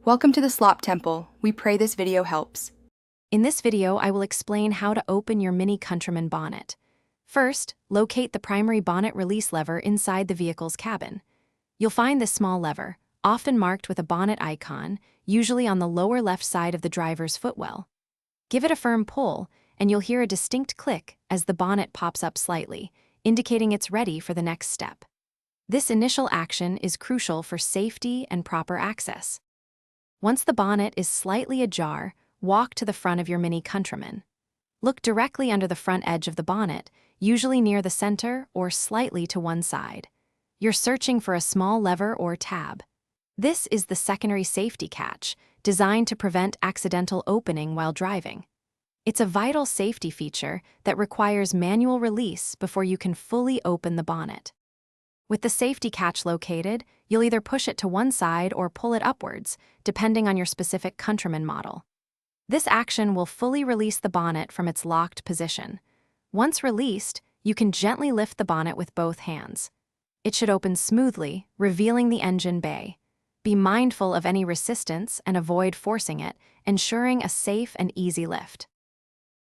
Welcome to the Slop Temple. We pray this video helps. In this video, I will explain how to open your Mini Countryman bonnet. First, locate the primary bonnet release lever inside the vehicle's cabin. You'll find this small lever, often marked with a bonnet icon, usually on the lower left side of the driver's footwell. Give it a firm pull, and you'll hear a distinct click as the bonnet pops up slightly, indicating it's ready for the next step. This initial action is crucial for safety and proper access. Once the bonnet is slightly ajar, walk to the front of your Mini Countryman. Look directly under the front edge of the bonnet, usually near the center or slightly to one side. You're searching for a small lever or tab. This is the secondary safety catch, designed to prevent accidental opening while driving. It's a vital safety feature that requires manual release before you can fully open the bonnet. With the safety catch located, you'll either push it to one side or pull it upwards, depending on your specific Countryman model. This action will fully release the bonnet from its locked position. Once released, you can gently lift the bonnet with both hands. It should open smoothly, revealing the engine bay. Be mindful of any resistance and avoid forcing it, ensuring a safe and easy lift.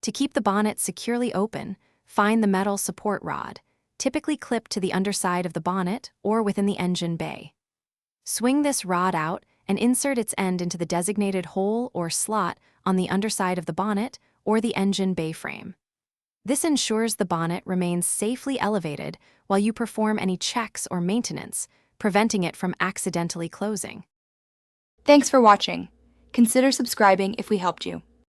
To keep the bonnet securely open, find the metal support rod, typically clipped to the underside of the bonnet or within the engine bay. Swing this rod out and insert its end into the designated hole or slot on the underside of the bonnet or the engine bay frame. This ensures the bonnet remains safely elevated while you perform any checks or maintenance, preventing it from accidentally closing. Thanks for watching. Consider subscribing if we helped you.